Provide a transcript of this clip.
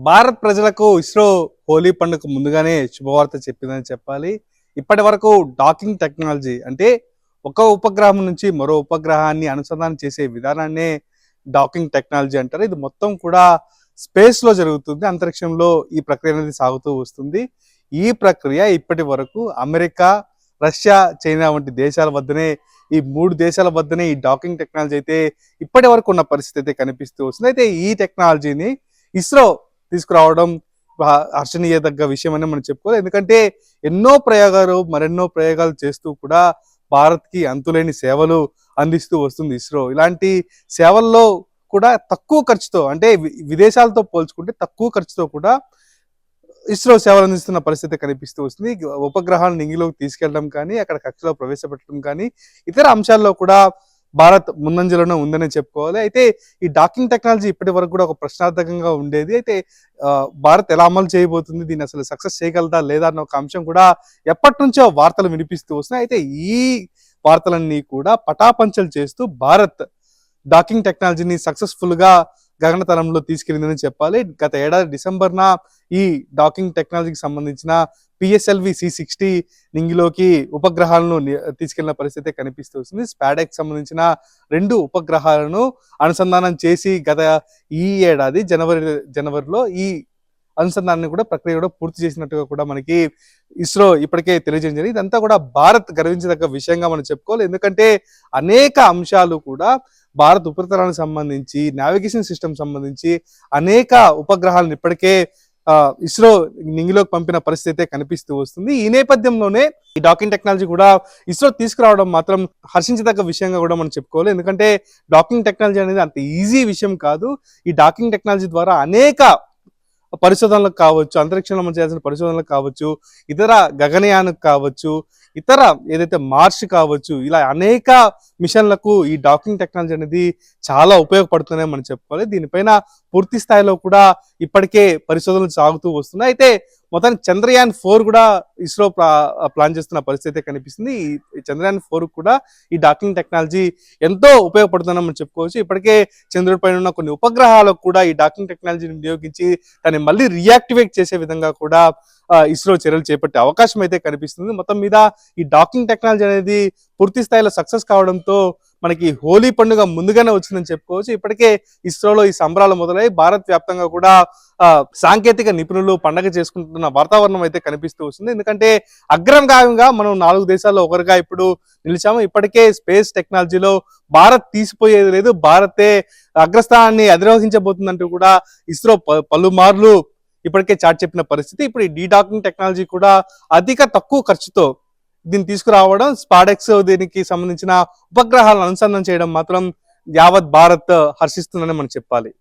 భారత్ ప్రజలకు ఇస్రో హోలీ పండుగ ముందుగానే శుభవార్త చెప్పిందని చెప్పాలి. ఇప్పటి వరకు డాకింగ్ టెక్నాలజీ అంటే ఒక ఉపగ్రహం నుంచి మరో ఉపగ్రహాన్ని అనుసంధానం చేసే విధానాన్నే డాకింగ్ టెక్నాలజీ అంటారు. ఇది మొత్తం కూడా స్పేస్లో జరుగుతుంది. అంతరిక్షంలో ఈ ప్రక్రియ అనేది సాగుతూ వస్తుంది. ఈ ప్రక్రియ ఇప్పటి వరకు అమెరికా, రష్యా, చైనా వంటి దేశాల వద్దనే ఈ 3 దేశాల వద్దనే ఈ డాకింగ్ టెక్నాలజీ అయితే ఇప్పటి వరకు ఉన్న పరిస్థితి అయితే కనిపిస్తూ వస్తుంది. అయితే ఈ టెక్నాలజీని ఇస్రో తీసుకురావడం హర్షణీయదగ్గ విషయం అని మనం చెప్పుకోవాలి. ఎందుకంటే మరెన్నో ప్రయోగాలు చేస్తూ కూడా భారత్కి అంతులేని సేవలు అందిస్తూ వస్తుంది ఇస్రో. ఇలాంటి సేవల్లో కూడా తక్కువ ఖర్చుతో అంటే విదేశాలతో పోల్చుకుంటే తక్కువ ఖర్చుతో కూడా ఇస్రో సేవలు అందిస్తున్న పరిస్థితి కనిపిస్తూ వస్తుంది. ఉపగ్రహాలను నింగిలోకి తీసుకెళ్లడం కానీ, అక్కడ కక్షలో ప్రవేశపెట్టడం కానీ, ఇతర అంశాల్లో కూడా భారత్ ముందంజలోనే ఉందని చెప్పుకోవాలి. అయితే ఈ డాకింగ్ టెక్నాలజీ ఇప్పటి వరకు కూడా ఒక ప్రశ్నార్థకంగా ఉండేది. అయితే భారత్ ఎలా అమలు చేయబోతుంది, దీన్ని అసలు సక్సెస్ చేయగలదా లేదా అన్న ఒక అంశం కూడా ఎప్పటి నుంచో వార్తలు వినిపిస్తూ వస్తున్నాయి. అయితే ఈ వార్తలన్నీ కూడా పటాపంచలు చేస్తూ భారత్ డాకింగ్ టెక్నాలజీని సక్సెస్ఫుల్ గా గగనతలంలో తీసుకెళ్ళిందని చెప్పాలి. గత ఏడాది డిసెంబర్న ఈ డాకింగ్ టెక్నాలజీకి సంబంధించిన పిఎస్ఎల్వి C60 నింగిలోకి ఉపగ్రహాలను తీసుకెళ్లిన పరిస్థితి కనిపిస్తూ వస్తుంది. స్పాడెక్ సంబంధించిన 2 ఉపగ్రహాలను అనుసంధానం చేసి గత ఈ ఏడాది జనవరిలో ఈ అనుసంధానాన్ని కూడా ప్రక్రియ కూడా పూర్తి చేసినట్టుగా కూడా మనకి ఇస్రో ఇప్పటికే తెలియజేయడం జరిగింది. ఇదంతా కూడా భారత్ గర్వించదగ్గ విషయంగా మనం చెప్పుకోవాలి. ఎందుకంటే అనేక అంశాలు కూడా భారత్ ఉపరితలానికి సంబంధించి, నావిగేషన్ సిస్టమ్ సంబంధించి అనేక ఉపగ్రహాలను ఇప్పటికే ఇస్రో నింగిలోకి పంపిన పరిస్థితి కనిపిస్తూ వస్తుంది. ఈ నేపథ్యంలోనే ఈ డాకింగ్ టెక్నాలజీ కూడా ఇస్రో తీసుకురావడం మాత్రం హర్షించదగ్గ విషయంగా కూడా మనం చెప్పుకోవాలి. ఎందుకంటే డాకింగ్ టెక్నాలజీ అనేది అంత ఈజీ విషయం కాదు. ఈ డాకింగ్ టెక్నాలజీ ద్వారా అనేక పరిశోధనలకు కావచ్చు, అంతరిక్షంలో మనం చేయాల్సిన పరిశోధనలకు కావచ్చు, ఇతర గగనయానికి కావచ్చు, ఇతర ఏదైతే మార్స్ కావచ్చు, ఇలా అనేక మిషన్లకు ఈ డాకింగ్ టెక్నాలజీ అనేది చాలా ఉపయోగపడుతుందని మనం చెప్పుకోవాలి. దీనిపైన పూర్తి స్థాయిలో కూడా ఇప్పటికే పరిశోధనలు సాగుతూ వస్తున్నాయి. అయితే మొత్తానికి చంద్రయాన్ 4 కూడా ఇస్రో ప్లాన్ చేస్తున్న పరిస్థితి కనిపిస్తుంది. ఈ చంద్రయాన్ 4 కూడా ఈ డాకింగ్ టెక్నాలజీ ఎంతో ఉపయోగపడుతుందని మనం చెప్పుకోవచ్చు. ఇప్పటికే చంద్రుడి పైన ఉన్న కొన్ని ఉపగ్రహాలకు కూడా ఈ డాకింగ్ టెక్నాలజీని వినియోగించి దాన్ని మళ్ళీ రియాక్టివేట్ చేసే విధంగా కూడా ఇస్రో చర్యలు చేపట్టే అవకాశం అయితే కనిపిస్తుంది. మొత్తం మీద ఈ డాకింగ్ టెక్నాలజీ అనేది పూర్తి స్థాయిలో సక్సెస్ కావడంతో మనకి హోలీ పండుగ ముందుగానే వచ్చిందని చెప్పుకోవచ్చు. ఇప్పటికే ఇస్రోలో ఈ సంబరాలు మొదలై భారత్ వ్యాప్తంగా కూడా సాంకేతిక నిపుణులు పండగ చేసుకుంటున్న వాతావరణం అయితే కనిపిస్తూ వస్తుంది. ఎందుకంటే అగ్రగామిగా మనం 4 దేశాల్లో ఒకరిగా ఇప్పుడు నిలిచాము. ఇప్పటికే స్పేస్ టెక్నాలజీలో భారత్ తీసిపోయేది లేదు, భారతే అగ్రస్థానాన్ని అధిరోహించబోతుందంటూ కూడా ఇస్రో పలుమార్లు ఇప్పటికే చాటి చెప్పిన పరిస్థితి. ఇప్పుడు ఈ డాకింగ్ టెక్నాలజీ కూడా తక్కువ ఖర్చుతో దీన్ని తీసుకురావడం, స్పాడెక్స్ దీనికి సంబంధించిన ఉపగ్రహాలను అనుసంధానం చేయడం మాత్రం యావత్ భారత్ హర్షిస్తుందని మనం చెప్పాలి.